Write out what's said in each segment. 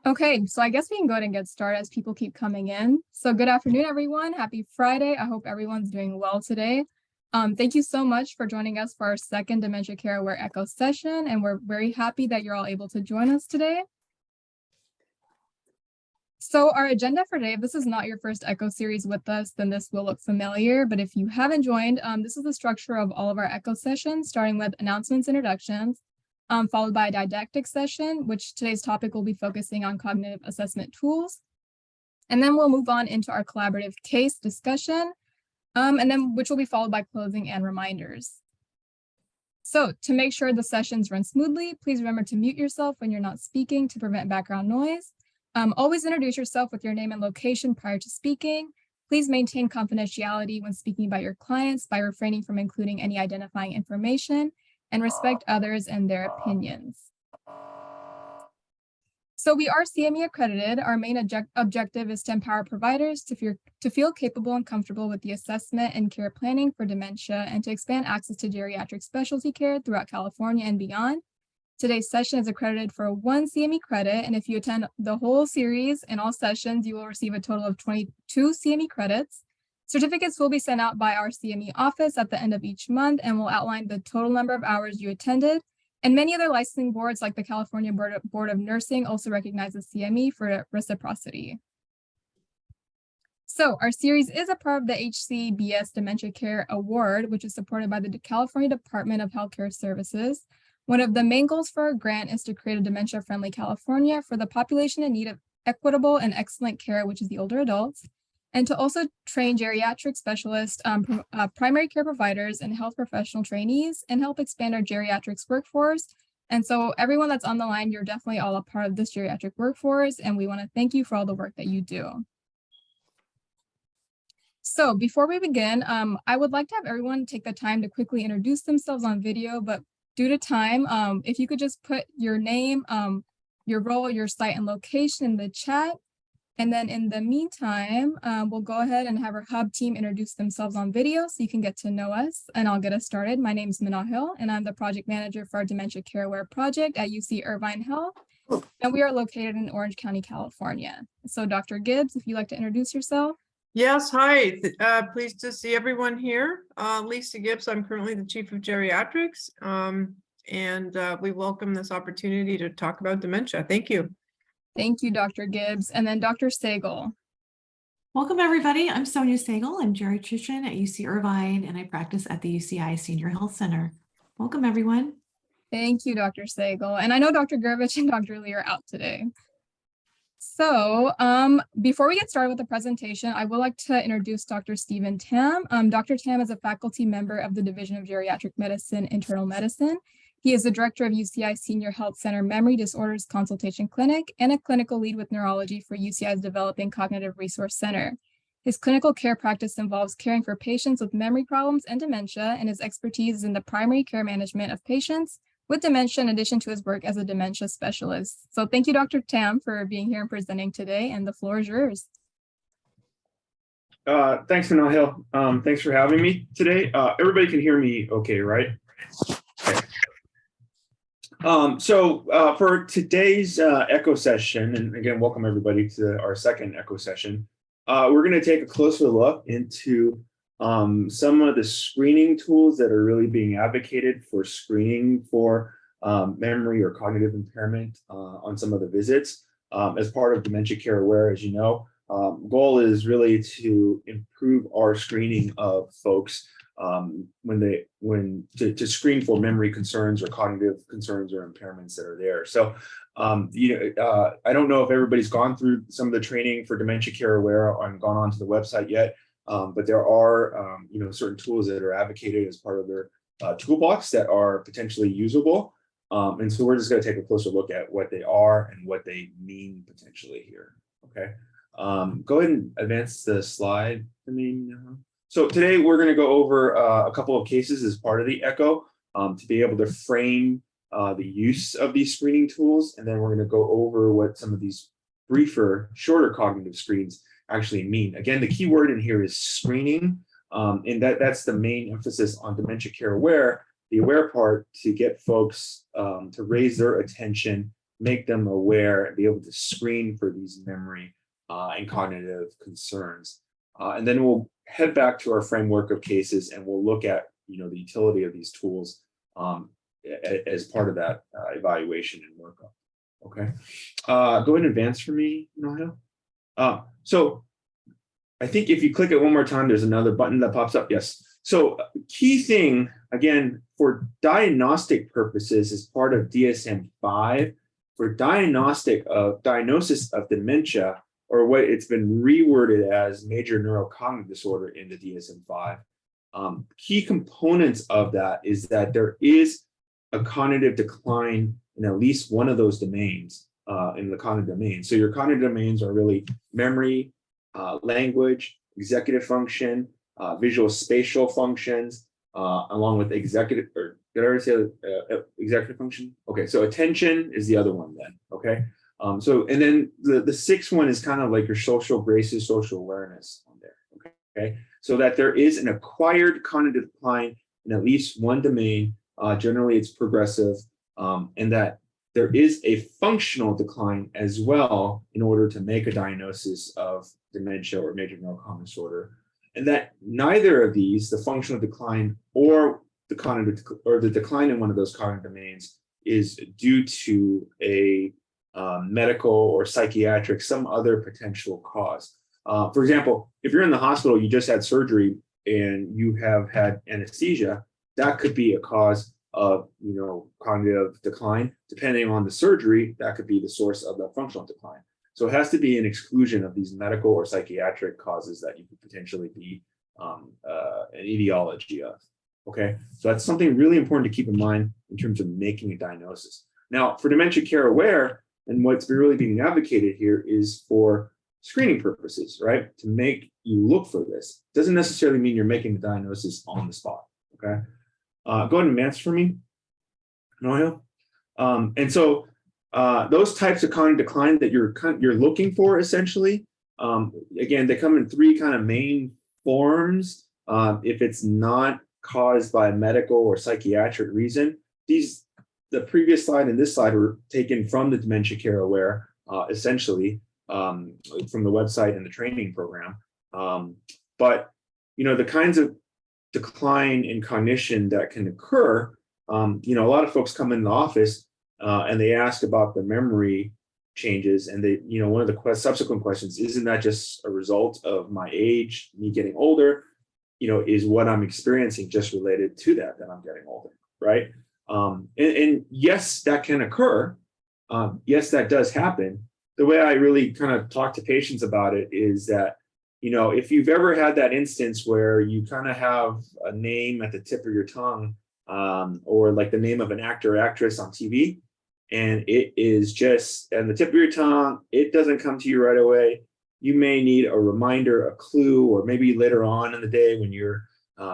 Okay, so I guess we can go ahead and get started as people keep coming in. So good afternoon, everyone. Happy Friday. I hope everyone's doing well today. Thank you so much for joining us for our second Dementia Care Aware Echo session, and we're very happy that you're all able to join us today. So our agenda for today, if this is not your first Echo series with us, then this will look familiar. But if you haven't joined, this is the structure of all of our Echo sessions, starting with announcements, introductions, followed by a didactic session, which today's topic will be focusing on cognitive assessment tools. And then we'll move on into our collaborative case discussion, and then which will be followed by closing and reminders. So to make sure the sessions run smoothly, please remember to mute yourself when you're not speaking to prevent background noise. Always introduce yourself with your name and location prior to speaking. Please maintain confidentiality when speaking about your clients by refraining from including any identifying information, and respect others and their opinions. So we are CME accredited. Our main objective is to empower providers to feel capable and comfortable with the assessment and care planning for dementia and to expand access to geriatric specialty care throughout California and beyond. Today's session is accredited for 1 CME credit, and if you attend the whole series and all sessions, you will receive a total of 22 CME credits. Certificates will be sent out by our CME office at the end of each month and will outline the total number of hours you attended. And many other licensing boards, like the California Board of Nursing, also recognize the CME for reciprocity. So our series is a part of the HCBS Dementia Care Award, which is supported by the California Department of Healthcare Services. One of the main goals for our grant is to create a dementia-friendly California for the population in need of equitable and excellent care, which is the older adults, and to also train geriatric specialists, primary care providers, and health professional trainees, and help expand our geriatrics workforce. And so everyone that's on the line, you're definitely all a part of this geriatric workforce, and we want to thank you for all the work that you do. So before we begin, I would like to have everyone take the time to quickly introduce themselves on video, but due to time, if you could just put your name, your role, your site, and location in the chat. And then in the meantime, we'll go ahead and have our hub team introduce themselves on video so you can get to know us, and I'll get us started. My name is Minna Hill, and I'm the project manager for our Dementia Care Aware project at UC Irvine Health, and we are located in Orange County, California. So Dr. Gibbs, if you'd like to introduce yourself. Yes, hi. Pleased to see everyone here. Lisa Gibbs, I'm currently the Chief of Geriatrics, and we welcome this opportunity to talk about dementia. Thank you. Thank you, Dr. Gibbs. And then Dr. Sagal. Welcome, everybody. I'm Sonia Sagal. I'm geriatrician at UC Irvine, and I practice at the UCI Senior Health Center. Welcome, everyone. Thank you, Dr. Sagal. And I know Dr. Gurvich and Dr. Lee are out today. So before we get started with the presentation, I would like to introduce Dr. Stephen Tam. Dr. Tam is a faculty member of the Division of Geriatric Medicine, Internal Medicine. He is the director of UCI Senior Health Center Memory Disorders Consultation Clinic and a clinical lead with neurology for UCI's Developing Cognitive Resource Center. His clinical care practice involves caring for patients with memory problems and dementia, and his expertise is in the primary care management of patients with dementia in addition to his work as a dementia specialist. So thank you, Dr. Tam, for being here and presenting today, and the floor is yours. Thanks, Minna Hill. Thanks for having me today. Everybody can hear me okay, right? Okay. For today's Echo session, and again, welcome everybody to our second Echo session, we're going to take a closer look into some of the screening tools that are really being advocated for screening for memory or cognitive impairment on some of the visits as part of Dementia Care Aware. As you know, goal is really to improve our screening of folks to screen for memory concerns or cognitive concerns or impairments that are there. So, I don't know if everybody's gone through some of the training for Dementia Care Aware and gone onto the website yet, but there are, certain tools that are advocated as part of their toolbox that are potentially usable. And so we're just going to take a closer look at what they are and what they mean potentially here. Okay. Go ahead and advance the slide for me now. So today we're going to go over a couple of cases as part of the Echo to be able to frame the use of these screening tools. And then we're going to go over what some of these briefer, shorter cognitive screens actually mean. Again, the key word in here is screening, and that's the main emphasis on Dementia Care Aware, the aware part, to get folks to raise their attention make them aware and be able to screen for these memory and cognitive concerns. And then we'll head back to our framework of cases and we'll look at, the utility of these tools as part of that evaluation and workup. Okay. Go ahead and advance for me, Noel. So I think if you click it one more time, there's another button that pops up. Yes. So key thing, again, for diagnostic purposes as part of DSM-5, for diagnosis of dementia, or what it's been reworded as major neurocognitive disorder in the DSM-5, key components of that is that there is a cognitive decline in at least one of those domains, in the cognitive domain. So your cognitive domains are really memory, language, executive function, visual spatial functions, along with executive, or did I already say executive function? Okay, so attention is the other one then, okay? And then the sixth one is kind of like your social graces, social awareness on there, okay? So that there is an acquired cognitive decline in at least one domain, generally it's progressive, and that there is a functional decline as well in order to make a diagnosis of dementia or major neurocognitive disorder. And that neither of these, the functional decline or the cognitive or the decline in one of those cognitive domains, is due to a medical or psychiatric, some other potential cause. For example, if you're in the hospital, you just had surgery and you have had anesthesia, that could be a cause of cognitive decline. Depending on the surgery, that could be the source of the functional decline. So it has to be an exclusion of these medical or psychiatric causes that you could potentially be an etiology of. Okay, so that's something really important to keep in mind in terms of making a diagnosis. Now, for dementia care aware, and what's really being advocated here is for screening purposes, right? To make you look for this. Doesn't necessarily mean you're making the diagnosis on the spot. Okay, go ahead and advance for me, Noel. And so those types of cognitive decline that you're looking for, essentially, again, they come in three kind of main forms. If it's not caused by a medical or psychiatric reason, the previous slide and this slide were taken from the Dementia Care Aware, essentially, from the website and the training program. But the kinds of decline in cognition that can occur, a lot of folks come in the office and they ask about the memory changes, and they, one of the subsequent questions, isn't that just a result of my age, me getting older? Is what I'm experiencing just related to that I'm getting older, right? And yes, that can occur. Yes, that does happen. The way I really kind of talk to patients about it is that, if you've ever had that instance where you kind of have a name at the tip of your tongue, or like the name of an actor or actress on TV, and it is just on the tip of your tongue, it doesn't come to you right away. You may need a reminder, a clue, or maybe later on in the day when you're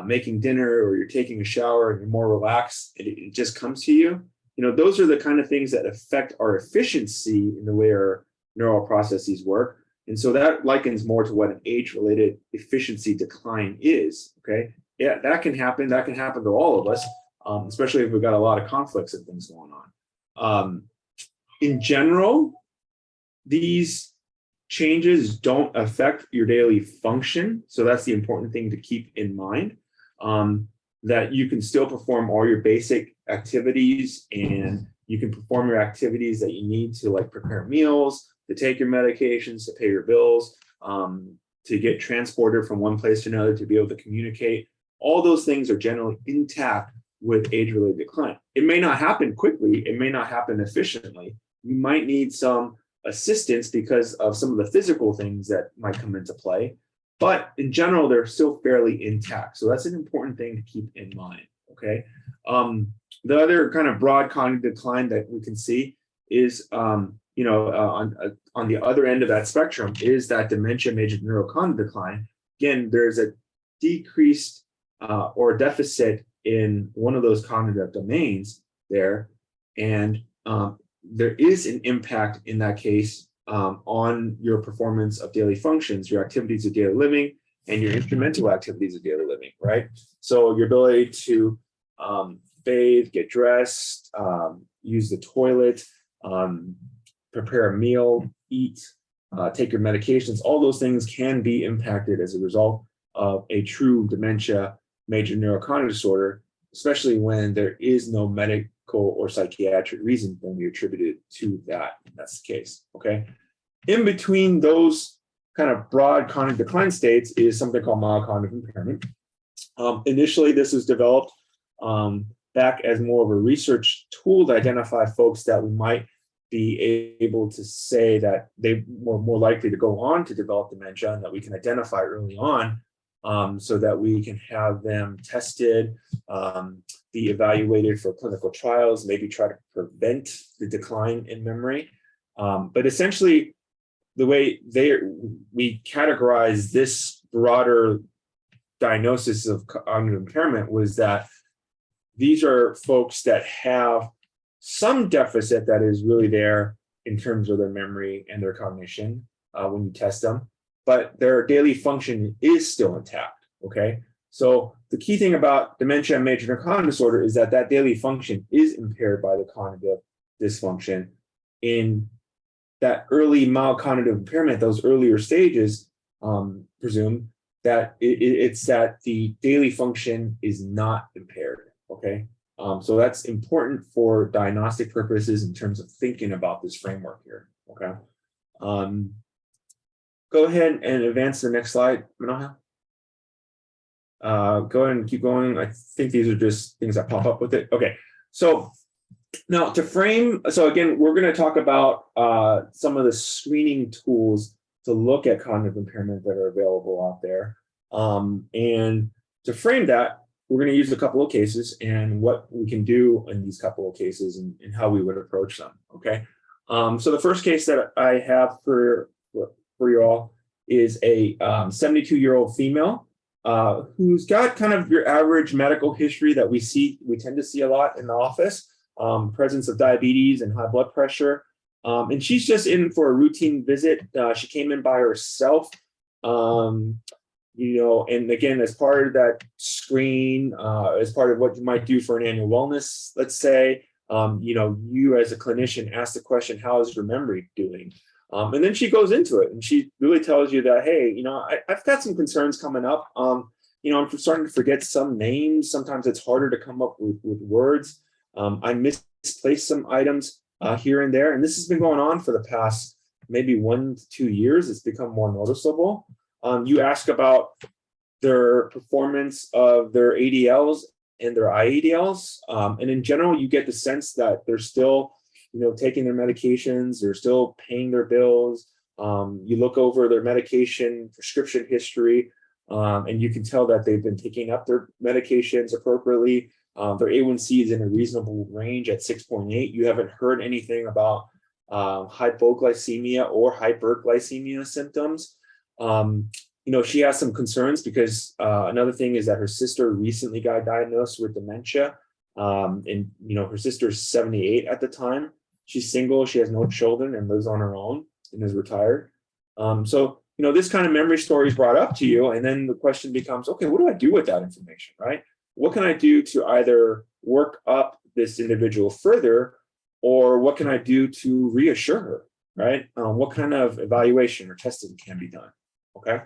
making dinner or you're taking a shower and you're more relaxed, it just comes to you. Those are the kind of things that affect our efficiency in the way our neural processes work. And so that likens more to what an age-related efficiency decline is, okay? Yeah, that can happen. That can happen to all of us, especially if we've got a lot of conflicts and things going on. In general, these changes don't affect your daily function. So that's the important thing to keep in mind, that you can still perform all your basic activities, and you can perform your activities that you need to, like prepare meals, to take your medications, to pay your bills, to get transported from one place to another, to be able to communicate. All those things are generally intact with age-related decline. It may not happen quickly. It may not happen efficiently. You might need some assistance because of some of the physical things that might come into play, but in general, they're still fairly intact. So that's an important thing to keep in mind, okay? The other kind of broad cognitive decline that we can see is, on the other end of that spectrum is that dementia major neurocognitive decline. Again, there's a decreased or deficit in one of those cognitive domains there, and there is an impact in that case on your performance of daily functions, your activities of daily living, and your instrumental activities of daily living, right? So your ability to bathe, get dressed, use the toilet, prepare a meal, eat, take your medications. All those things can be impacted as a result of a true dementia major neurocognitive disorder, especially when there is no medical or psychiatric reason when we attribute it to that. That's the case. Okay. In between those kind of broad cognitive decline states is something called mild cognitive impairment. Initially, this was developed back as more of a research tool to identify folks that we might be able to say that they were more likely to go on to develop dementia and that we can identify early on, so that we can have them tested, be evaluated for clinical trials, maybe try to prevent the decline in memory. But essentially, the way we categorize this broader diagnosis of cognitive impairment was that these are folks that have some deficit that is really there in terms of their memory and their cognition when you test them, but their daily function is still intact, okay? So the key thing about dementia and major neurocognitive disorder is that that daily function is impaired by the cognitive dysfunction. In that early mild cognitive impairment, those earlier stages, presume that it's that the daily function is not impaired, okay? So that's important for diagnostic purposes in terms of thinking about this framework here, okay? Go ahead and advance to the next slide, Manoha. Go ahead and keep going. I think these are just things that pop up with it. Okay, so now to frame, so again, we're going to talk about some of the screening tools to look at cognitive impairment that are available out there. And to frame that, we're going to use a couple of cases and what we can do in these couple of cases and how we would approach them, okay? So the first case that I have for you all is a 72-year-old female who's got kind of your average medical history that we tend to see a lot in the office, presence of diabetes and high blood pressure. And she's just in for a routine visit. She came in by herself, you know, and again, as part of that screen, as part of what you might do for an annual wellness, let's say, you know, you as a clinician ask the question, how is your memory doing? And then she goes into it and she really tells you that, hey, you know, I've got some concerns coming up. You know, I'm starting to forget some names. Sometimes it's harder to come up with words. I misplaced some items here and there. And this has been going on for the past maybe 1 to 2 years. It's become more noticeable. You ask about their performance of their ADLs and their IADLs. And in general, you get the sense that they're still, you know, taking their medications, they're still paying their bills. You look over their medication prescription history, and you can tell that they've been taking up their medications appropriately. Their A1C is in a reasonable range at 6.8. You haven't heard anything about hypoglycemia or hyperglycemia symptoms. You know, she has some concerns because another thing is that her sister recently got diagnosed with dementia. And, you know, her sister's 78 at the time. She's single, she has no children and lives on her own and is retired. So, you know, this kind of memory story is brought up to you. And then the question becomes, okay, what do I do with that information, right? What can I do to either work up this individual further, or what can I do to reassure her, right? What kind of evaluation or testing can be done, okay?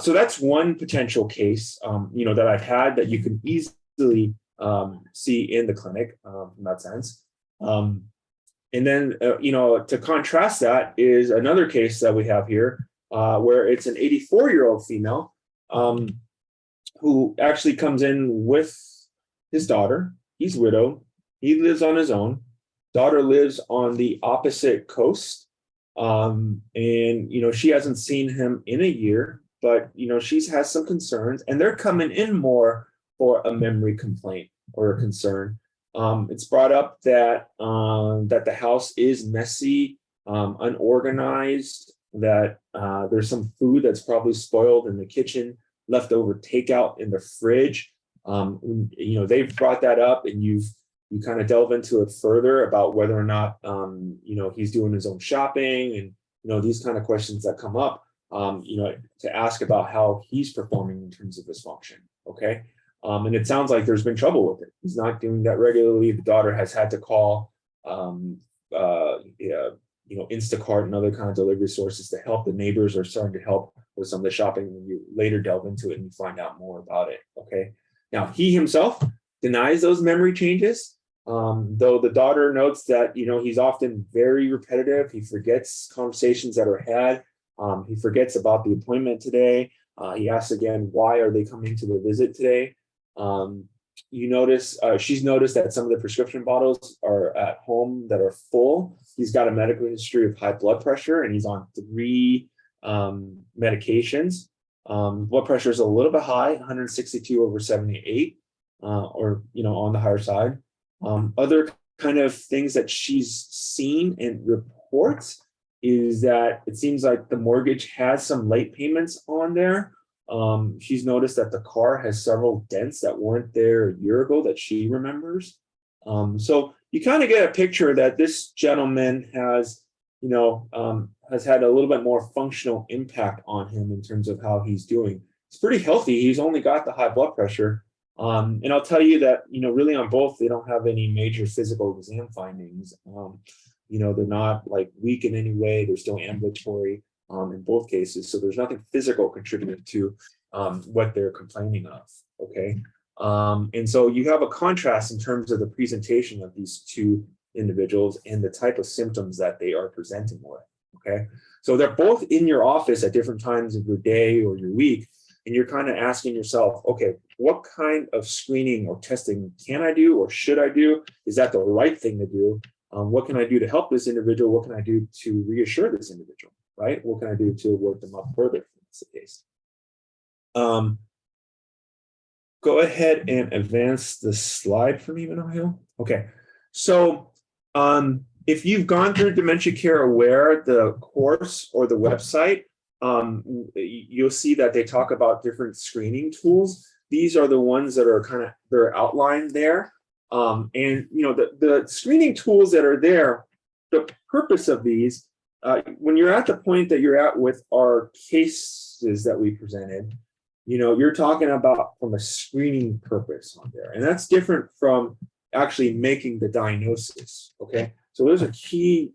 So that's one potential case, you know, that I've had that you can easily see in the clinic in that sense. And then, you know, to contrast that is another case that we have here where it's an 84-year-old female who actually comes in with his daughter. He's widowed. He lives on his own. Daughter lives on the opposite coast. And, you know, she hasn't seen him in a year, but, you know, she has some concerns and they're coming in more for a memory complaint or a concern. It's brought up that that the house is messy, unorganized, that there's some food that's probably spoiled in the kitchen, leftover takeout in the fridge. You know, they've brought that up and you kind of delve into it further about whether or not, you know, he's doing his own shopping and, you know, these kind of questions that come up, you know, to ask about how he's performing in terms of his function. Okay. And it sounds like there's been trouble with it. He's not doing that regularly. The daughter has had to call, you Instacart and other kinds of delivery sources to help. The neighbors are starting to help with some of the shopping when you later delve into it and you find out more about it. Okay. Now, he himself denies those memory changes, though the daughter notes that, he's often very repetitive. He forgets conversations that are had. He forgets about the appointment today. He asks again, why are they coming to the visit today? She's noticed that some of the prescription bottles are at home that are full. He's got a medical history of high blood pressure and he's on 3 medications. Blood pressure is a little bit high, 162/78, or on the higher side. Other kind of things that she's seen and reports is that it seems like the mortgage has some late payments on there. She's noticed that the car has several dents that weren't there a year ago that she remembers. So you kind of get a picture that this gentleman has had a little bit more functional impact on him in terms of how he's doing. He's pretty healthy. He's only got the high blood pressure. And I'll tell you that, really on both, they don't have any major physical exam findings. They're not like weak in any way. They're still ambulatory in both cases. So there's nothing physical contributing to what they're complaining of. Okay. And so you have a contrast in terms of the presentation of these two individuals and the type of symptoms that they are presenting with. Okay. So they're both in your office at different times of your day or your week. And you're kind of asking yourself, okay, what kind of screening or testing can I do or should I do? Is that the right thing to do? What can I do to help this individual? What can I do to reassure this individual, right? What can I do to work them up further if that's the case? Go ahead and advance the slide for me, Manohil. Okay, so if you've gone through Dementia Care Aware, the course or the website, you'll see that they talk about different screening tools. These are the ones that are they're outlined there. And the screening tools that are there, the purpose of these, when you're at the point that you're at with our cases that we presented, you're talking about from a screening purpose on there. And that's different from actually making the diagnosis. Okay. So those are key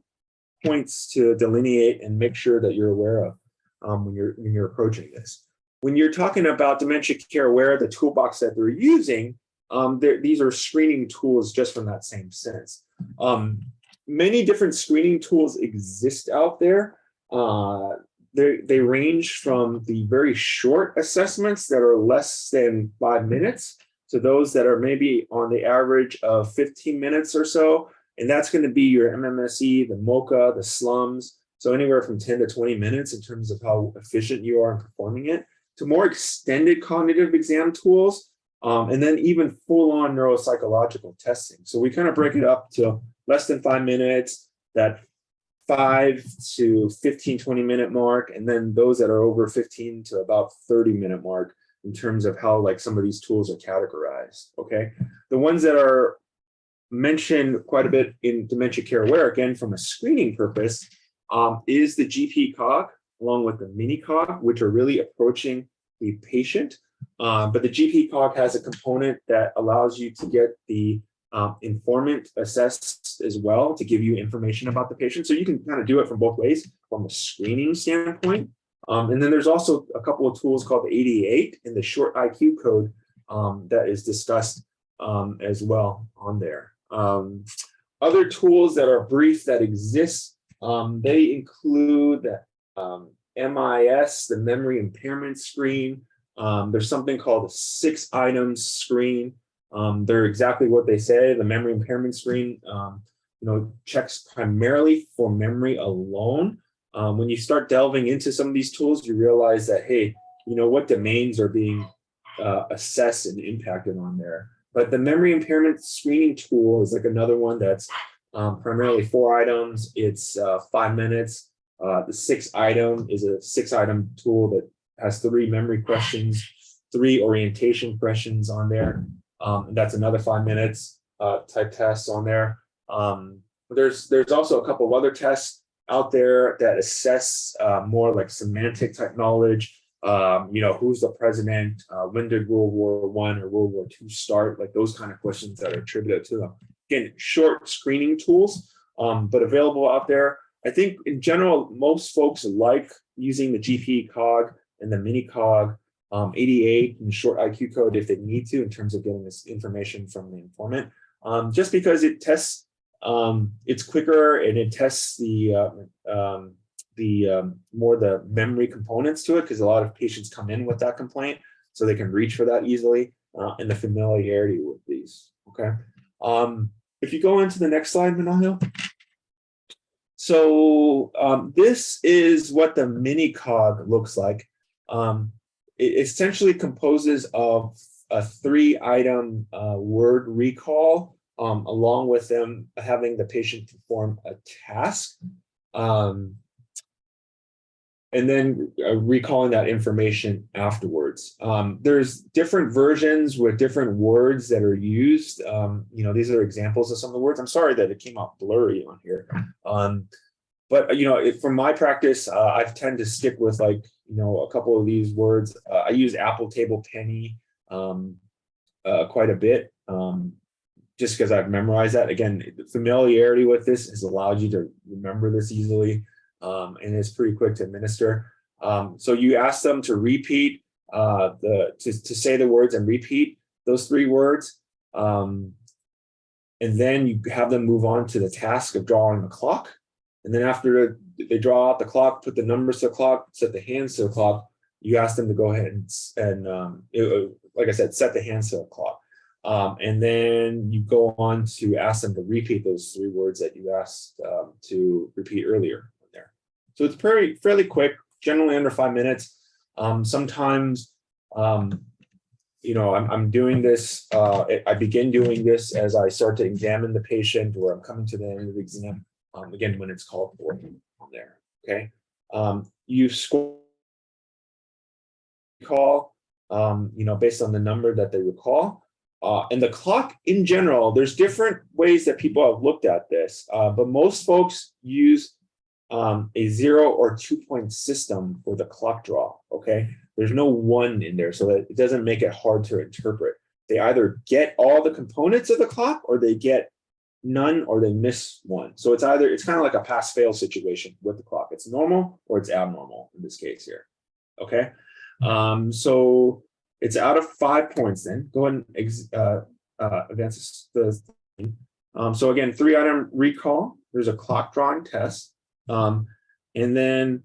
points to delineate and make sure that you're aware of when you're approaching this. When you're talking about Dementia Care Aware, the toolbox that they're using, these are screening tools just from that same sense. Many different screening tools exist out there. They range from the very short assessments that are less than 5 minutes to those that are maybe on the average of 15 minutes or so. And that's going to be your MMSE, the MOCA, the slums. So anywhere from 10 to 20 minutes in terms of how efficient you are in performing it, to more extended cognitive exam tools, and then even full-on neuropsychological testing. So we kind of break it up to less than 5 minutes, that 5 to 15, 20-minute mark, and then those that are over 15 to about 30-minute mark in terms of how some of these tools are categorized, okay? The ones that are mentioned quite a bit in Dementia Care Aware, again, from a screening purpose, is the GP cog along with the mini cog, which are really approaching the patient. But the GP cog has a component that allows you to get the informant assessed as well to give you information about the patient. So you can kind of do it from both ways from a screening standpoint. And then there's also a couple of tools called the 88 and the short IQ code that is discussed as well on there. Other tools that are brief that exist, they include the MIS, the memory impairment screen. There's something called a 6 items screen. They're exactly what they say. The memory impairment screen, checks primarily for memory alone. When you start delving into some of these tools, you realize that, hey, what domains are being assessed and impacted on there. But the memory impairment screening tool is another one that's primarily 4 items. It's 5 minutes. The 6 item is a 6-item tool that has 3 memory questions, 3 orientation questions on there. And that's another 5 minutes type tests on there. There's also a couple of other tests out there that assess more like semantic type knowledge. Who's the president? When did World War I or World War II start? Like those kind of questions that are attributed to them. Again, short screening tools. but available out there. I think in general, most folks like using the GP cog and the mini cog 88 and short IQ code if they need to in terms of getting this information from the informant, just because it tests, it's quicker and it tests more the memory components to it, because a lot of patients come in with that complaint, so they can reach for that easily, and the familiarity with these. Okay, if you go into the next slide, Manahil. So this is what the mini cog looks like. It essentially composes of a 3-item word recall, along with them having the patient perform a task, and then recalling that information afterwards. There's different versions with different words that are used. These are examples of some of the words. I'm sorry that it came out blurry on here. But from my practice, I tend to stick with a couple of these words. I use apple, table, penny quite a bit, just because I've memorized that. Again, familiarity with this has allowed you to remember this easily, and it's pretty quick to administer. So you ask them to repeat to say the words and repeat those 3 words, and then you have them move on to the task of drawing the clock. And then after they draw out the clock, put the numbers to the clock, set the hands to the clock, you ask them to go ahead and like I said, set the hands to the clock. And then you go on to ask them to repeat those 3 words that you asked to repeat earlier there. So it's fairly quick, generally under 5 minutes. Sometimes, I'm doing this, I begin doing this as I start to examine the patient, or I'm coming to the end of the exam. Again, when it's called for on there. Okay. You score recall, based on the number that they recall. And the clock in general, there's different ways that people have looked at this, but most folks use a 0 or 2-point system for the clock draw. Okay. There's no 1 in there, so that it doesn't make it hard to interpret. They either get all the components of the clock, or they get none, or they miss 1. So it's kind of like a pass-fail situation with the clock. It's normal or it's abnormal in this case here. Okay. So it's out of 5 points then. Go ahead and advance the so again, 3-item recall. There's a clock drawing test. And then,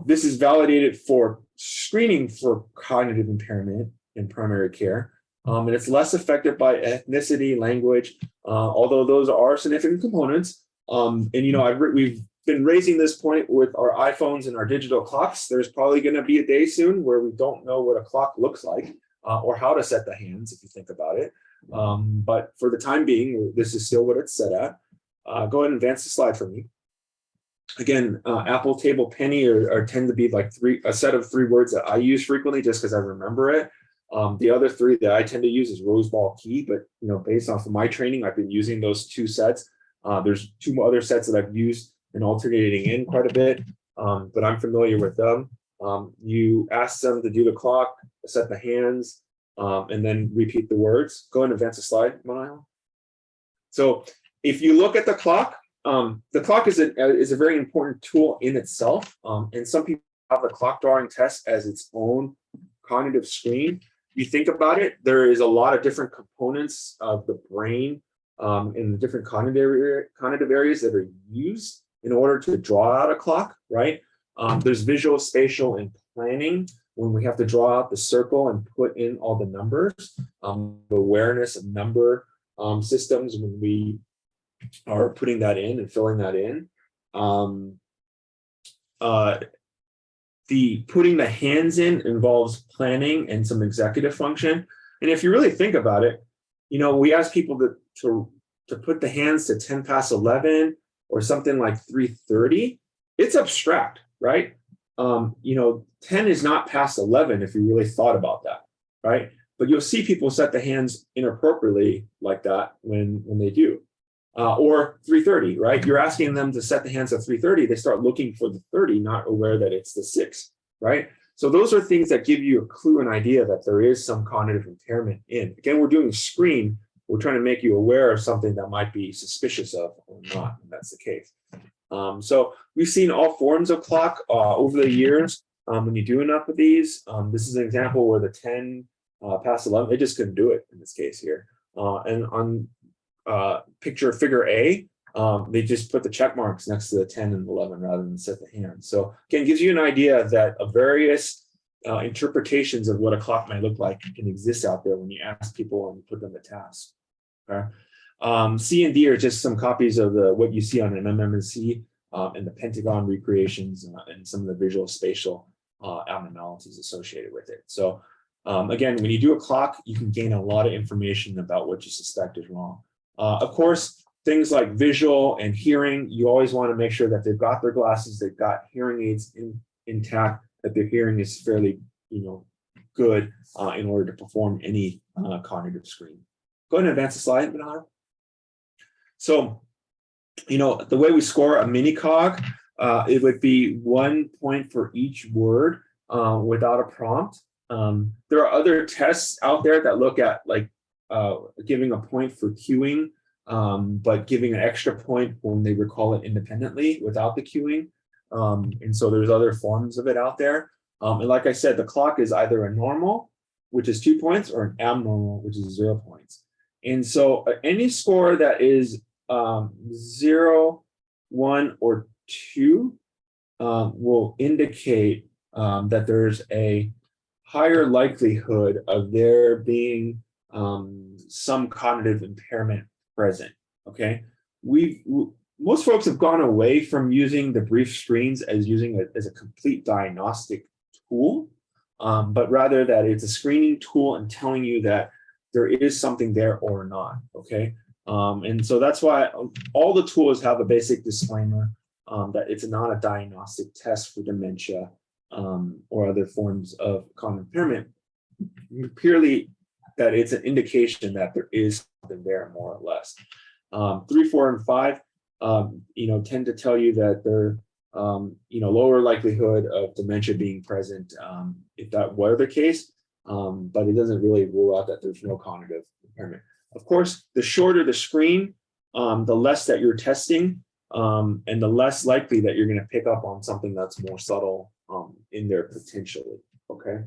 this is validated for screening for cognitive impairment in primary care. And it's less affected by ethnicity, language, although those are significant components. And we've been raising this point with our iPhones and our digital clocks. There's probably going to be a day soon where we don't know what a clock looks like, or how to set the hands, if you think about it. But for the time being, this is still what it's set at. Go ahead and advance the slide for me. Again, apple, table, penny are tend to be like a set of 3 words that I use frequently just because I remember it. The other 3 that I tend to use is rose, ball, key, but based off of my training, I've been using those 2 sets. There's 2 other sets that I've used and alternating in quite a bit, but I'm familiar with them. You ask them to do the clock, set the hands, and then repeat the words. Go ahead and advance the slide, Manahil. So if you look at the clock is a very important tool in itself, and some people have the clock drawing test as its own cognitive screen. You think about it, there is a lot of different components of the brain in the different cognitive areas that are used in order to draw out a clock, right? There's visual, spatial, and planning when we have to draw out the circle and put in all the numbers, awareness of number systems when we are putting that in and filling that in. The putting the hands in involves planning and some executive function. And if you really think about it, we ask people to put the hands to 10 past 11 or something like 3:30. It's abstract, right? 10 is not past 11 if you really thought about that, right? But you'll see people set the hands inappropriately like that when they do. Or 3:30, right? You're asking them to set the hands at 3:30. They start looking for the 30, not aware that it's the 6, right? So those are things that give you a clue and idea that there is some cognitive impairment in. Again, we're doing a screen, we're trying to make you aware of something that might be suspicious of or not, and that's the case. So we've seen all forms of clock over the years. When you do enough of these, this is an example where the 10 past 11, they just couldn't do it in this case here. And on figure A, they just put the check marks next to the 10 and 11 rather than set the hands. So again, it gives you an idea that various interpretations of what a clock might look like can exist out there when you ask people and put them to task. Okay. C and D are just some copies of what you see on MMC and the Pentagon recreations and some of the visual spatial abnormalities associated with it. So again, when you do a clock, you can gain a lot of information about what you suspect is wrong. Of course, things like visual and hearing, you always want to make sure that they've got their glasses, they've got hearing aids intact, that their hearing is fairly, good in order to perform any cognitive screen. Go ahead and advance the slide, Bernardo. So, the way we score a mini cog, it would be 1 point for each word without a prompt. There are other tests out there that look at like giving a point for cueing, but giving an extra point when they recall it independently without the cueing. And so there's other forms of it out there. And like I said, the clock is either a normal, which is 2 points, or an abnormal, which is 0 points. And so any score that is 0, 1, or 2 will indicate that there's a higher likelihood of there being some cognitive impairment present. Okay, most folks have gone away from using the brief screens as using it as a complete diagnostic tool, but rather that it's a screening tool and telling you that there is something there or not. Okay, and so that's why all the tools have a basic disclaimer that it's not a diagnostic test for dementia or other forms of cognitive impairment, purely that it's an indication that there is something there, more or less. 3, 4, and 5, tend to tell you that they're, lower likelihood of dementia being present if that were the case, but it doesn't really rule out that there's no cognitive impairment. Of course, the shorter the screen, the less that you're testing, and the less likely that you're going to pick up on something that's more subtle in there potentially. Okay,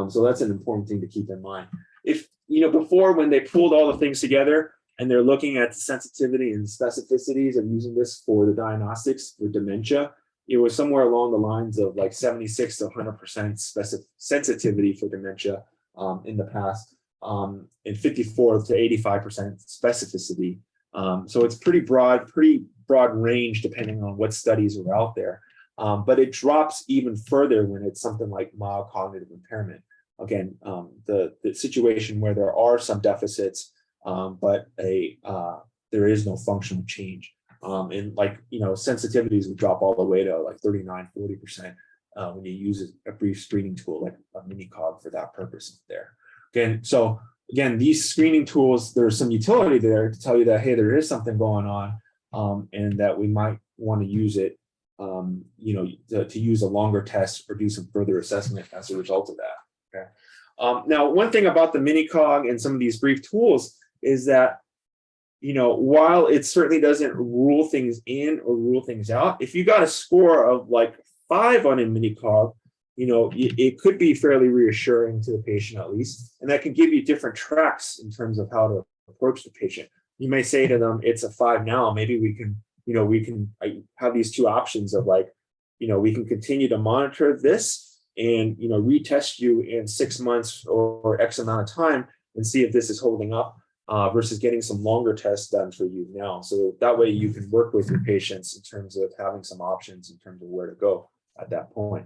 so that's an important thing to keep in mind. If before, when they pulled all the things together and they're looking at the sensitivity and specificities of using this for the diagnostics for dementia, it was somewhere along the lines of like 76 to 100% sensitivity for dementia in the past, and 54 to 85% specificity. So it's pretty broad range depending on what studies are out there. But it drops even further when it's something like mild cognitive impairment. Again, the situation where there are some deficits, but there is no functional change. And sensitivities would drop all the way to like 39, 40% when you use a brief screening tool like a mini cog for that purpose there. Again, these screening tools, there's some utility there to tell you that, hey, there is something going on, and that we might want to use it, to use a longer test or do some further assessment as a result of that. Okay. Now, one thing about the mini cog and some of these brief tools is that, while it certainly doesn't rule things in or rule things out, if you got a score of like 5 on a mini cog, it could be fairly reassuring to the patient at least, and that can give you different tracks in terms of how to approach the patient. You may say to them, it's a 5 now, maybe we can have these two options of like, we can continue to monitor this and retest you in 6 months or X amount of time and see if this is holding up, versus getting some longer tests done for you now. So that way you can work with your patients in terms of having some options in terms of where to go at that point.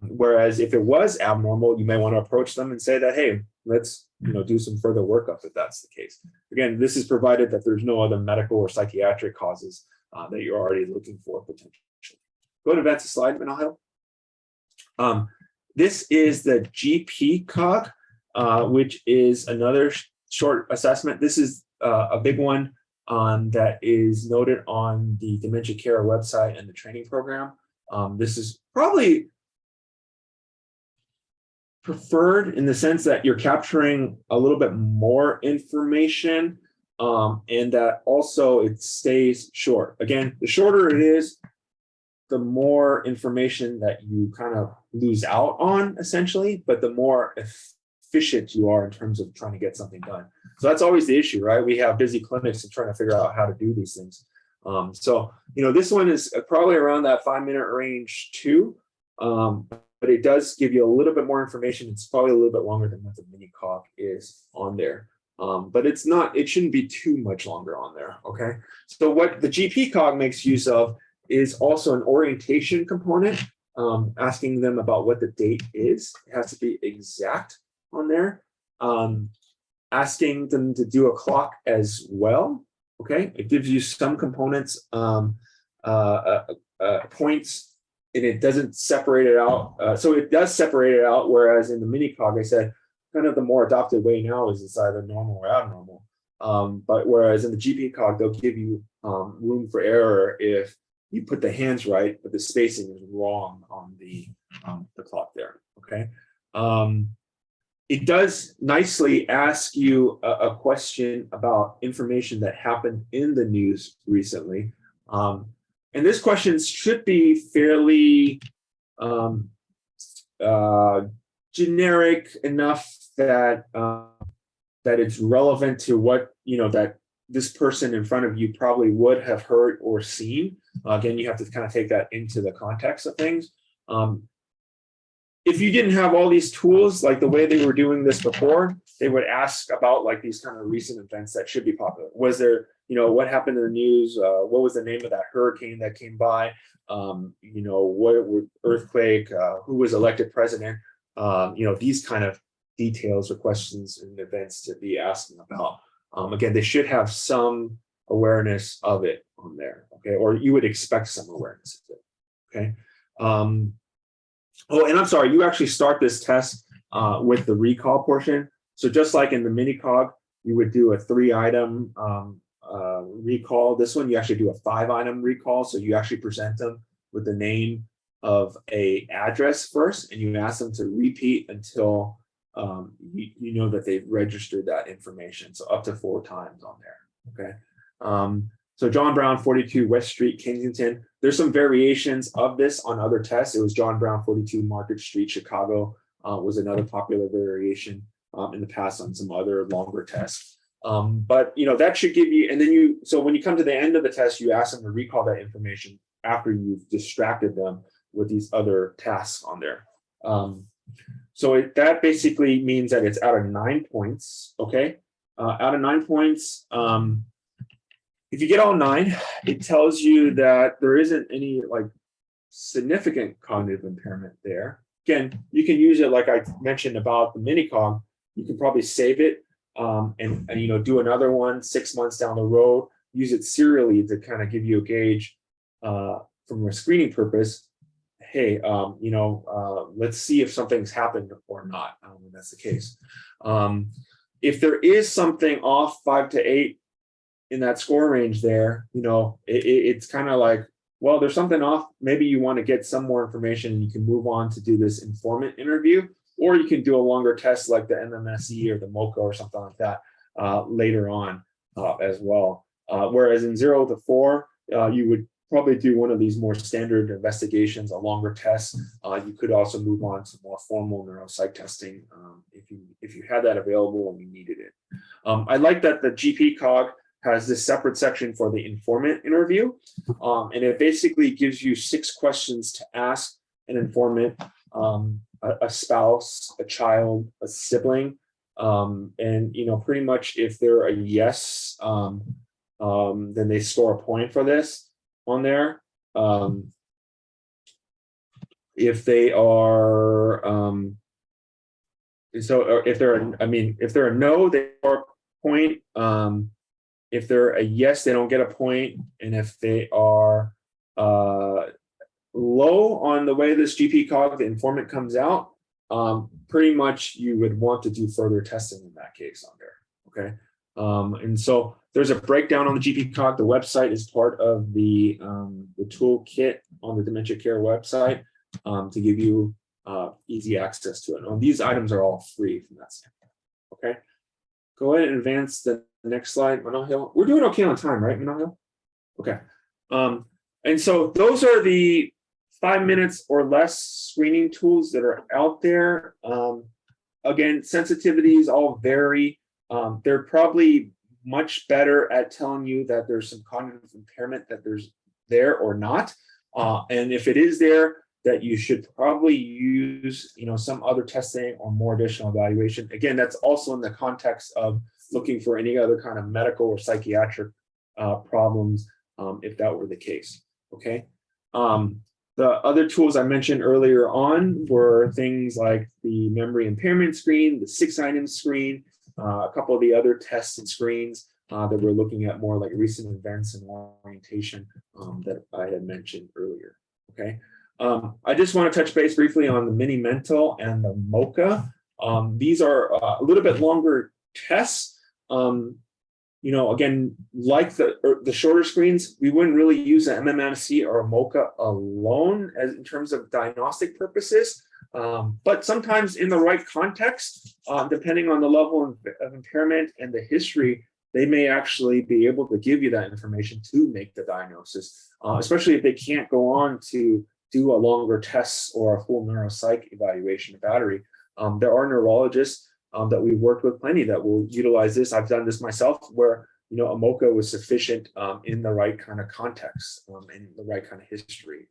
Whereas if it was abnormal, you may want to approach them and say that, hey, let's do some further workup if that's the case. Again, this is provided that there's no other medical or psychiatric causes that you're already looking for potentially. Go ahead and advance the slide, Manahil. This is the GP cog, which is another short assessment. This is a big one that is noted on the Dementia Care website and the training program. This is probably preferred in the sense that you're capturing a little bit more information, and that also it stays short. Again, the shorter it is, the more information that you kind of lose out on, essentially, but the more efficient you are in terms of trying to get something done. So that's always the issue, right? We have busy clinics and trying to figure out how to do these things. So, this one is probably around that 5-minute range too. But it does give you a little bit more information. It's probably a little bit longer than what the mini cog is on there. But it shouldn't be too much longer on there, okay? So what the GP cog makes use of is also an orientation component, asking them about what the date is. It has to be exact on there. Asking them to do a clock as well, okay? It gives you some components, points, and it doesn't separate it out. So it does separate it out, whereas in the mini cog, I said, kind of the more adopted way now is it's either normal or abnormal. But whereas in the GP cog, they'll give you room for error if you put the hands right, but the spacing is wrong on the clock there, okay? It does nicely ask you a question about information that happened in the news recently. And this question should be fairly generic enough that that it's relevant to what that this person in front of you probably would have heard or seen. Again, you have to kind of take that into the context of things. If you didn't have all these tools, like the way they were doing this before, they would ask about like these kind of recent events that should be popular. Was there, what happened in the news? What was the name of that hurricane that came by? What earthquake? Who was elected president? These kind of details or questions and events to be asking about. Again, they should have some awareness of it on there, okay? Or you would expect some awareness of it, okay? Oh, and I'm sorry, you actually start this test with the recall portion. So just like in the mini cog, you would do a 3-item recall. This one, you actually do a 5-item recall. So you actually present them with the name of a address first, and you ask them to repeat until you know that they've registered that information. So up to 4 times on there, okay? So John Brown, 42 West Street, Kensington. There's some variations of this on other tests. It was John Brown, 42 Market Street, Chicago, was another popular variation in the past on some other longer tests. But that should give you, and then so when you come to the end of the test, you ask them to recall that information after you've distracted them with these other tasks on there. So that basically means that it's out of 9 points, okay? Out of 9 points, if you get all 9, it tells you that there isn't any like significant cognitive impairment there. Again, you can use it like I mentioned about the mini cog. You can probably save it and do another one 6 months down the road. Use it serially to kind of give you a gauge from a screening purpose. Hey, let's see if something's happened or not. When that's the case. If there is something off 5 to 8. In that score range there, it's kind of like, well, there's something off. Maybe you want to get some more information and you can move on to do this informant interview, or you can do a longer test like the MMSE or the MOCA or something like that later on as well. Whereas in 0 to 4, you would probably do one of these more standard investigations, a longer test. You could also move on to more formal neuropsych testing if you had that available and you needed it. I like that the GP cog has this separate section for the informant interview. And it basically gives you 6 questions to ask an informant, a spouse, a child, a sibling. And pretty much if they're a yes, then they score a point for this on there. If they are, if they're a no, they score a point. If they're a yes, they don't get a point. And if they are low on the way this GP cog, the informant comes out, pretty much you would want to do further testing in that case on there, okay? And so there's a breakdown on the GP cog. The website is part of the toolkit on the Dementia Care website to give you easy access to it. And these items are all free from that standpoint. Okay, go ahead and advance the next slide, Manahil. We're doing okay on time, right, Manahil? Okay. And so those are the 5 minutes or less screening tools that are out there. Again, sensitivities all vary. They're probably much better at telling you that there's some cognitive impairment that there's there or not. And if it is there, that you should probably use, some other testing or more additional evaluation. Again, that's also in the context of looking for any other kind of medical or psychiatric problems, if that were the case. Okay. The other tools I mentioned earlier on were things like the memory impairment screen, the 6-item screen, a couple of the other tests and screens that we're looking at more like recent events and orientation that I had mentioned earlier. Okay. I just want to touch base briefly on the mini mental and the MOCA. These are a little bit longer tests. Again, like the shorter screens, we wouldn't really use an MMMC or a MOCA alone in terms of diagnostic purposes. But sometimes in the right context, depending on the level of impairment and the history, they may actually be able to give you that information to make the diagnosis, especially if they can't go on to do a longer test or a full neuropsych evaluation of battery. There are neurologists that we've worked with plenty that will utilize this. I've done this myself where, a MOCA was sufficient in the right kind of context, in the right kind of history.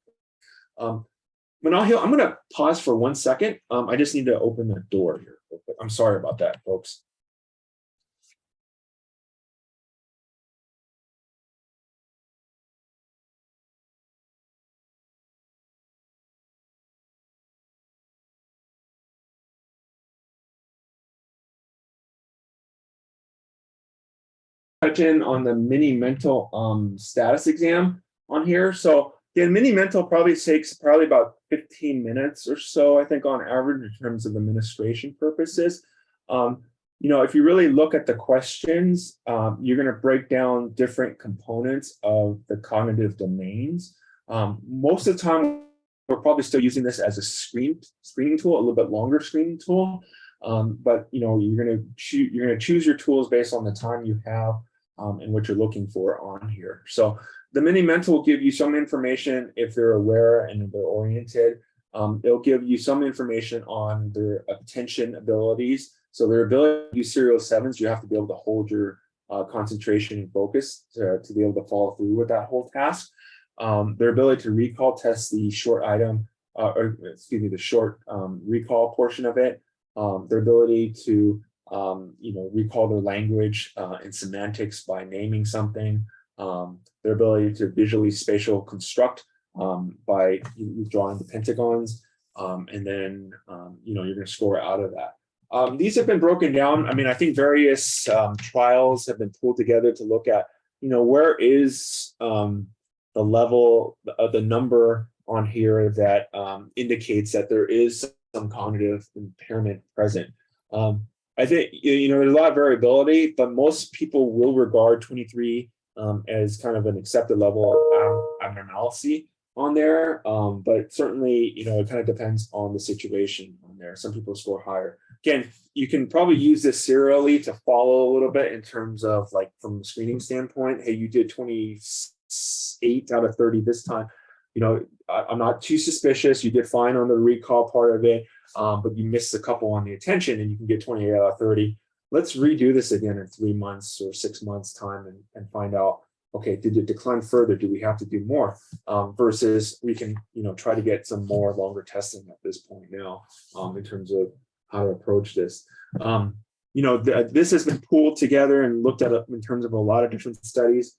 Manahil, I'm going to pause for 1 second. I just need to open the door here. I'm sorry about that, folks. Touch in on the mini mental status exam on here. So again, mini mental probably takes about 15 minutes or so, I think, on average in terms of administration purposes. If you really look at the questions, you're going to break down different components of the cognitive domains. Most of the time, we're probably still using this as a screening tool, a little bit longer screening tool. But you're going to choose your tools based on the time you have and what you're looking for on here. So the mini mental will give you some information if they're aware and they're oriented. It'll give you some information on their attention abilities. So their ability to use serial 7s, you have to be able to hold your concentration and focus to be able to follow through with that whole task. Their ability to recall test the short item, the short recall portion of it. Their ability to recall their language and semantics by naming something, their ability to visually spatial construct by drawing the pentagons, and then you're going to score out of that. These have been broken down. I mean, I think various trials have been pulled together to look at, where is the level of the number on here that indicates that there is some cognitive impairment present. I think, there's a lot of variability, but most people will regard 23 as kind of an accepted level of abnormality on there. But certainly, it kind of depends on the situation on there. Some people score higher. Again, you can probably use this serially to follow a little bit in terms of like from a screening standpoint. Hey, you did 28 out of 30 this time. I'm not too suspicious. You did fine on the recall part of it, but you missed a couple on the attention and you can get 28 out of 30. Let's redo this again in 3 months or 6 months time and find out, okay, did it decline further? Do we have to do more? Versus we can, try to get some more longer testing at this point now in terms of how to approach this. This has been pulled together and looked at in terms of a lot of different studies.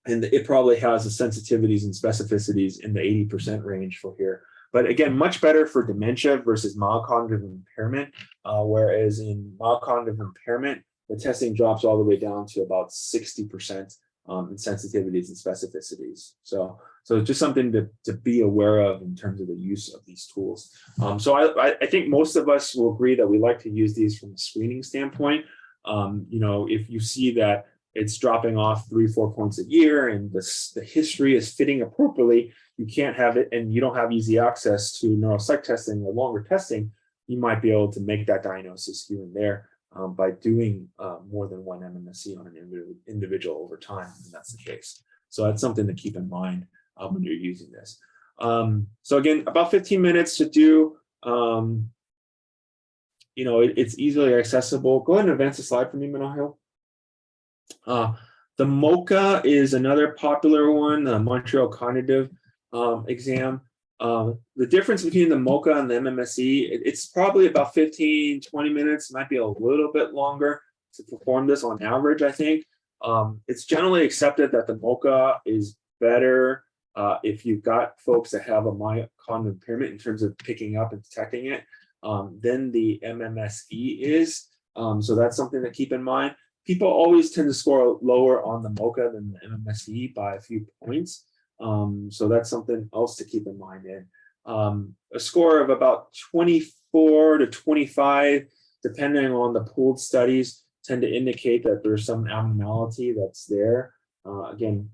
And it probably has the sensitivities and specificities in the 80% range for here. But again, much better for dementia versus mild cognitive impairment. Whereas in mild cognitive impairment, the testing drops all the way down to about 60% in sensitivities and specificities. So just something to be aware of in terms of the use of these tools. So I think most of us will agree that we like to use these from a screening standpoint. If you see that it's dropping off 3-4 points a year, and the history is fitting appropriately, you can't have it, and you don't have easy access to neuropsych testing or longer testing, you might be able to make that diagnosis here and there by doing more than one MMSE on an individual over time, and that's the case. So that's something to keep in mind when you're using this. So again, about 15 minutes to do. It's easily accessible. Go ahead and advance the slide for me, Manahil. The MOCA is another popular one, the Montreal Cognitive exam. The difference between the MOCA and the MMSE, it's probably about 15, 20 minutes, might be a little bit longer to perform this on average, I think. It's generally accepted that the MOCA is better if you've got folks that have a mild cognitive impairment in terms of picking up and detecting it, than the MMSE is. So that's something to keep in mind. People always tend to score lower on the MOCA than the MMSE by a few points. So that's something else to keep in mind. A score of about 24 to 25, depending on the pooled studies, tend to indicate that there's some abnormality that's there. Again,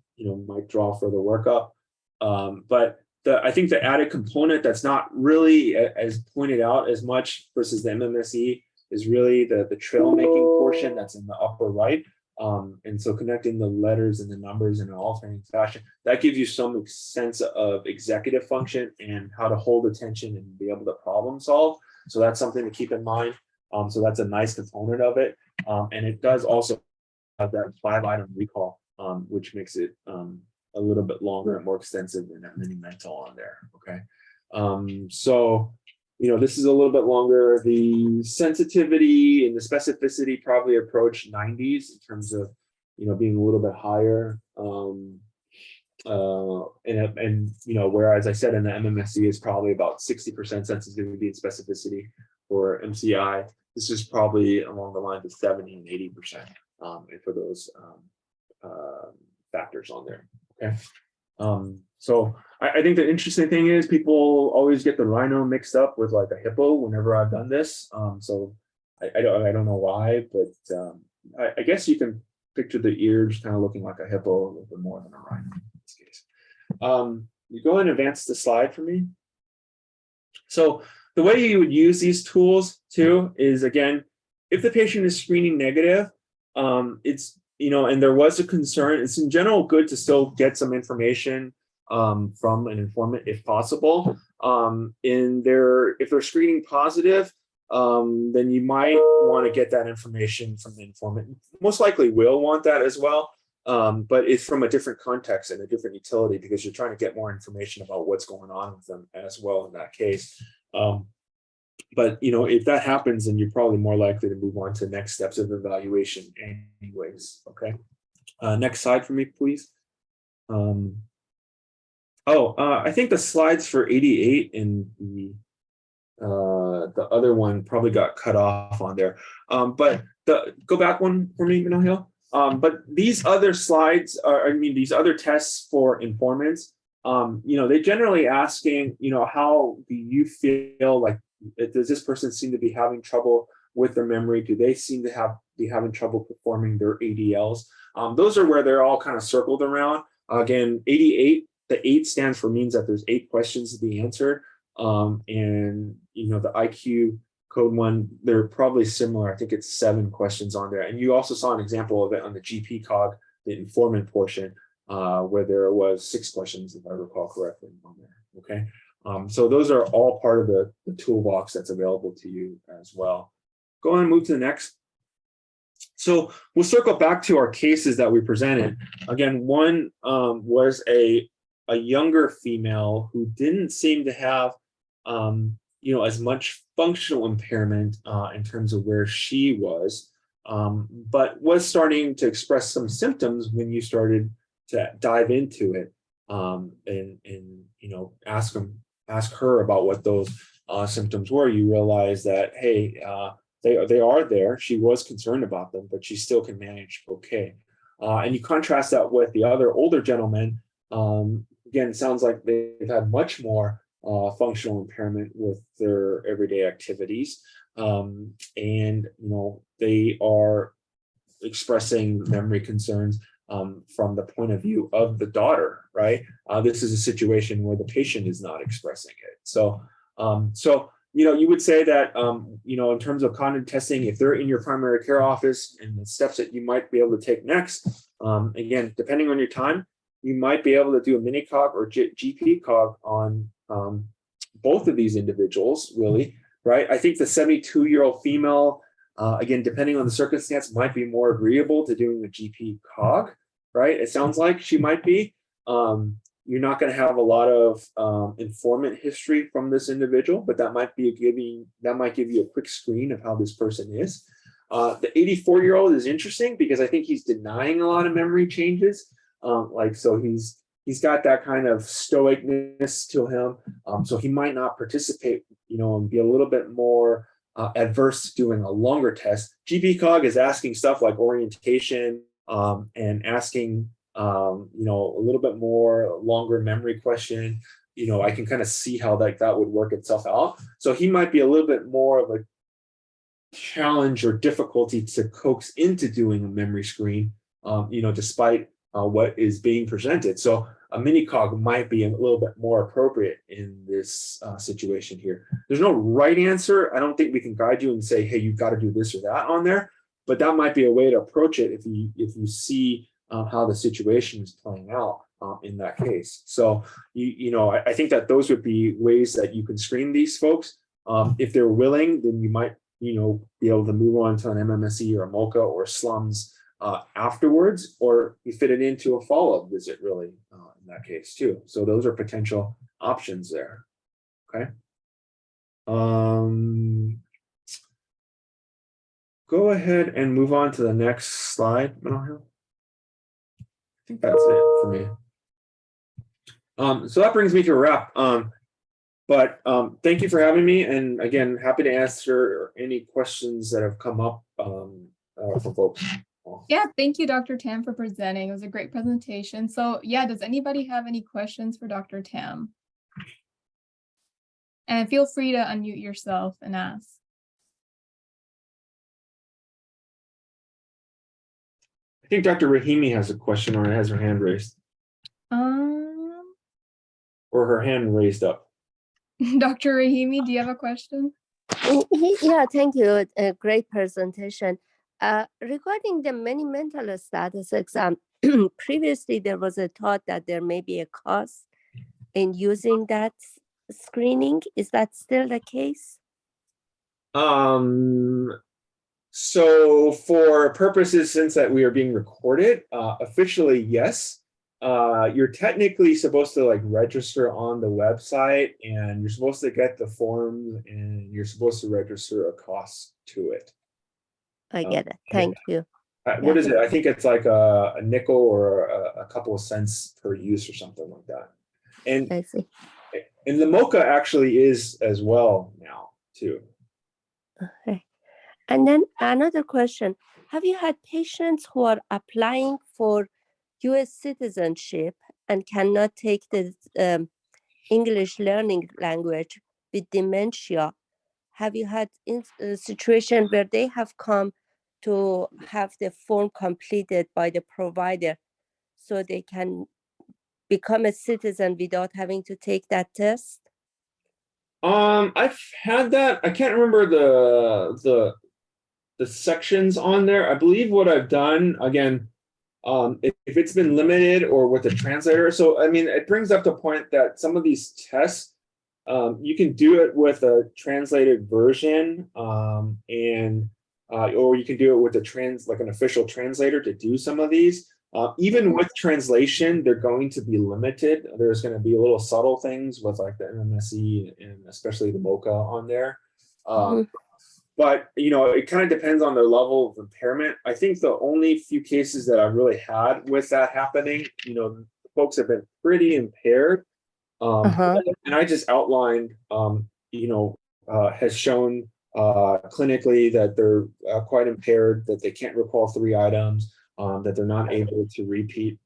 might draw further workup. But I think the added component that's not really as pointed out as much versus the MMSE is really the trail making portion that's in the upper right. And so connecting the letters and the numbers in an alternating fashion, that gives you some sense of executive function and how to hold attention and be able to problem solve. So that's something to keep in mind. So that's a nice component of it. And it does also have that 5-item recall, which makes it a little bit longer and more extensive than that mini mental on there. Okay. So this is a little bit longer. The sensitivity and the specificity probably approach 90s in terms of, being a little bit higher. Whereas I said in the MMSE is probably about 60% sensitivity and specificity for MCI. This is probably along the lines of 70 and 80% for those factors on there. Okay. So I think the interesting thing is people always get the rhino mixed up with like a hippo whenever I've done this. So I don't know why, but I guess you can picture the ears kind of looking like a hippo a little bit more than a rhino in this case. You go ahead and advance the slide for me. So the way you would use these tools too is, again, if the patient is screening negative, it's and there was a concern, it's in general good to still get some information from an informant if possible. If they're screening positive, then you might want to get that information from the informant. Most likely will want that as well, but it's from a different context and a different utility because you're trying to get more information about what's going on with them as well in that case. But if that happens, then you're probably more likely to move on to next steps of evaluation anyways. Okay. Next slide for me, please. I think the slides for 88 and the other one probably got cut off on there. But go back one for me, Manahil. But these other slides these other tests for informants, they generally asking, how do you feel like, does this person seem to be having trouble with their memory? Do they seem to be having trouble performing their ADLs? Those are where they're all kind of circled around. Again, 88, the 8 stands for means that there's 8 questions to be answered. And the IQ code one, they're probably similar. I think it's 7 questions on there. And you also saw an example of it on the GP cog, the informant portion, where there was 6 questions, if I recall correctly, on there. Okay. So those are all part of the toolbox that's available to you as well. Go ahead and move to the next. So we'll circle back to our cases that we presented. Again, one was a younger female who didn't seem to have as much functional impairment in terms of where she was, but was starting to express some symptoms when you started to dive into it and ask her about what those symptoms were. You realize that, hey, they are there. She was concerned about them, but she still can manage okay. And you contrast that with the other older gentlemen. Again, it sounds like they've had much more functional impairment with their everyday activities. And they are expressing memory concerns from the point of view of the daughter, right? This is a situation where the patient is not expressing it. So, you would say that, in terms of cognitive testing, if they're in your primary care office and the steps that you might be able to take next, again, depending on your time, you might be able to do a mini cog or GP cog on both of these individuals, really, right? I think the 72-year-old female, again, depending on the circumstance, might be more agreeable to doing the GP cog, right? It sounds like she might be. You're not going to have a lot of informant history from this individual, but that might give you a quick screen of how this person is. The 84-year-old is interesting because I think he's denying a lot of memory changes. So he's got that kind of stoicness to him. So he might not participate, and be a little bit more adverse to doing a longer test. GP cog is asking stuff like orientation and asking a little bit more longer memory question. I can kind of see how that would work itself out. So he might be a little bit more of a challenge or difficulty to coax into doing a memory screen, despite what is being presented. So a mini cog might be a little bit more appropriate in this situation here. There's no right answer. I don't think we can guide you and say, hey, you've got to do this or that on there, but that might be a way to approach it if you see how the situation is playing out in that case. So, I think that those would be ways that you can screen these folks. If they're willing, then you might, be able to move on to an MMSE or a MOCA or slums afterwards, or you fit it into a follow-up visit, really, in that case too. So those are potential options there. Okay. Go ahead and move on to the next slide. I think that's it for me. So that brings me to a wrap. But thank you for having me, and again, happy to answer any questions that have come up for folks. Yeah, thank you, Dr. Tam, for presenting. It was a great presentation. So yeah, does anybody have any questions for Dr. Tam? And feel free to unmute yourself and ask. I think Dr. Rahimi has a question or has her hand raised. Or her hand raised up. Dr. Rahimi, do you have a question? Yeah, thank you. A great presentation. Regarding the many mental status exam, previously there was a thought that there may be a cost in using that screening. Is that still the case? So for purposes, since that we are being recorded, officially, yes. You're technically supposed to register on the website, and you're supposed to get the forms, and you're supposed to register a cost to it. I get it. Thank you. What is it? I think it's like a nickel or a couple of cents per use or something like that. And I see. And the MOCA actually is as well now too. Okay. And then another question: have you had patients who are applying for U.S. citizenship and cannot take the English learning language with dementia? Have you had a situation where they have come to have the form completed by the provider so they can become a citizen without having to take that test? I've had that. I can't remember the sections on there. I believe what I've done, again, if it's been limited or with a translator. So, I mean, it brings up the point that some of these tests, you can do it with a translated version, or you can do it with an official translator to do some of these. Even with translation, they're going to be limited. There's going to be little subtle things with the MMSE and especially the MOCA on there. But, it kind of depends on their level of impairment. I think the only few cases that I've really had with that happening, folks have been pretty impaired. And I just outlined, has shown clinically that they're quite impaired, that they can't recall 3 items, that they're not able to repeat,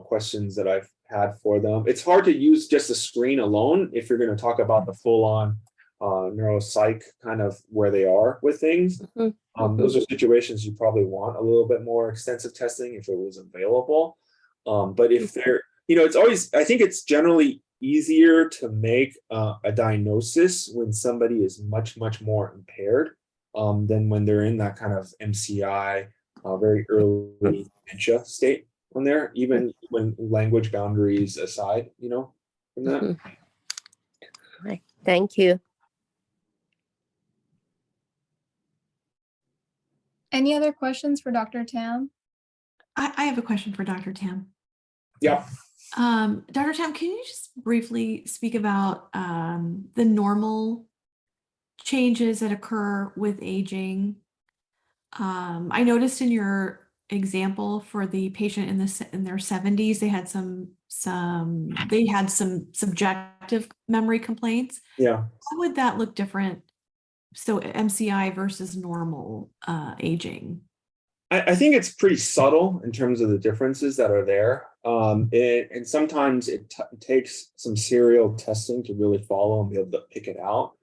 questions that I've had for them. It's hard to use just a screen alone if you're going to talk about the full-on neuropsych kind of where they are with things. Those are situations you probably want a little bit more extensive testing if it was available. But if they're, it's always, I think it's generally easier to make a diagnosis when somebody is much, much more impaired than when they're in that kind of MCI, very early dementia state on there, even when language boundaries aside, from that. Right. Thank you. Any other questions for Dr. Tam? I have a question for Dr. Tam. Yeah. Dr. Tam, can you just briefly speak about the normal changes that occur with aging? I noticed in your example for the patient in their 70s, they had some subjective memory complaints. Yeah. How would that look different? So MCI versus normal aging. I think it's pretty subtle in terms of the differences that are there. And sometimes it takes some serial testing to really follow and be able to pick it out.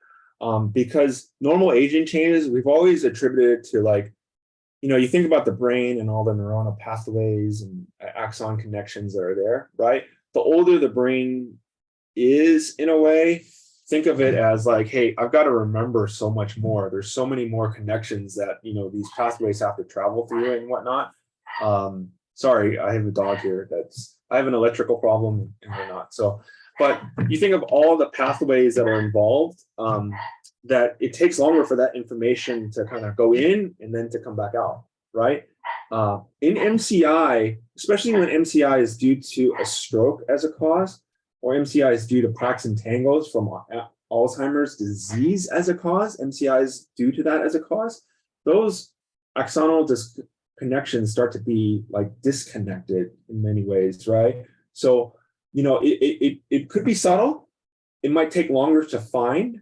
Because normal aging changes, we've always attributed to like, you think about the brain and all the neuronal pathways and axon connections that are there, right? The older the brain is in a way, think of it as like, hey, I've got to remember so much more. There's so many more connections that, these pathways have to travel through and whatnot. Sorry, I have a dog here I have an electrical problem and whatnot. So, but you think of all the pathways that are involved, that it takes longer for that information to kind of go in and then to come back out, right? In MCI, especially when MCI is due to a stroke as a cause, or MCI is due to plaques and tangles from Alzheimer's disease as a cause, MCI is due to that as a cause, those axonal connections start to be like disconnected in many ways, right? So, it could be subtle. It might take longer to find,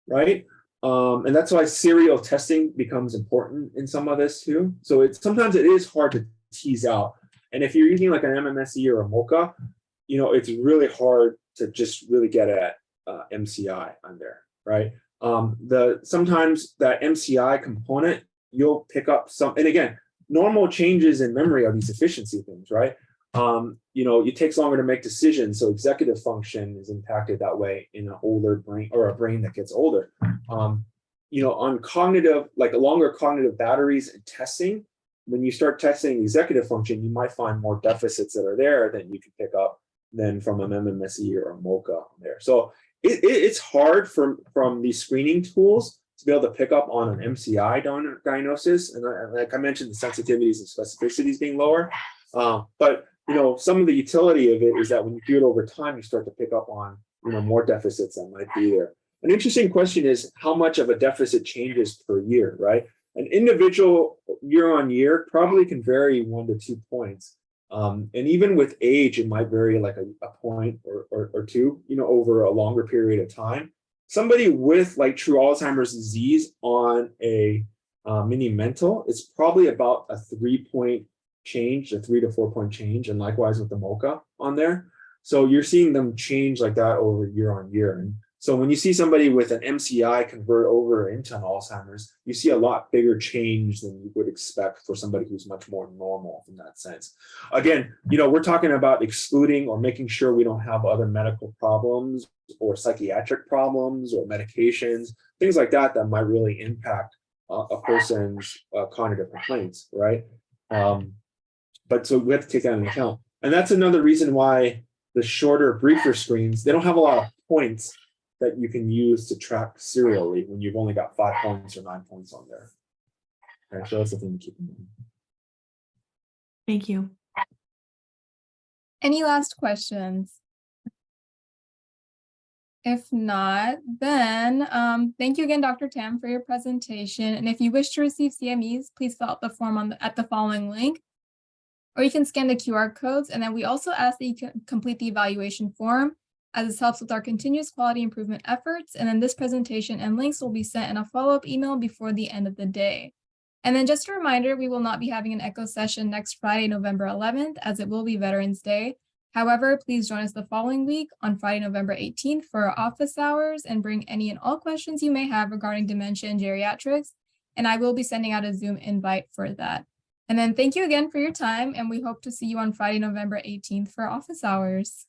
right? And that's why serial testing becomes important in some of this too. So sometimes it is hard to tease out. And if you're using like an MMSE or a MoCA, it's really hard to just really get at MCI on there, right? Sometimes that MCI component, you'll pick up some, and again, normal changes in memory are these efficiency things, right? It takes longer to make decisions, so executive function is impacted that way in an older brain or a brain that gets older. On cognitive, like longer cognitive batteries and testing, when you start testing executive function, you might find more deficits that are there than you can pick up than from an MMSE or a MoCA there. So it's hard from these screening tools to be able to pick up on an MCI diagnosis. And like I mentioned, the sensitivities and specificities being lower. But some of the utility of it is that when you do it over time, you start to pick up on more deficits that might be there. An interesting question is how much of a deficit changes per year, right? An individual year on year probably can vary 1 to 2 points. And even with age, it might vary like a point or two, over a longer period of time. Somebody with like true Alzheimer's disease on a mini mental, it's probably about a 3-point change, a 3 to 4 point change, and likewise with the MoCA on there. So you're seeing them change like that over year on year. And so when you see somebody with an MCI convert over into an Alzheimer's, you see a lot bigger change than you would expect for somebody who's much more normal in that sense. Again, we're talking about excluding or making sure we don't have other medical problems or psychiatric problems or medications, things like that that might really impact a person's cognitive complaints, right? But so we have to take that into account. And that's another reason why the shorter, briefer screens, they don't have a lot of points that you can use to track serially when you've only got 5 points or 9 points on there. Okay, so that's the thing to keep in mind. Thank you. Any last questions? If not, then thank you again, Dr. Tam, for your presentation. And if you wish to receive CMEs, please fill out the form at the following link, or you can scan the QR codes. And then we also ask that you complete the evaluation form, as this helps with our continuous quality improvement efforts. And then this presentation and links will be sent in a follow-up email before the end of the day. And then just a reminder, we will not be having an echo session next Friday, November 11th, as it will be Veterans Day. However, please join us the following week on Friday, November 18th for our office hours and bring any and all questions you may have regarding dementia and geriatrics. And I will be sending out a Zoom invite for that. And then thank you again for your time, and we hope to see you on Friday, November 18th for office hours.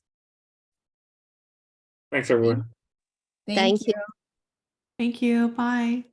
Thanks, everyone. Thank you. Thank you. Bye.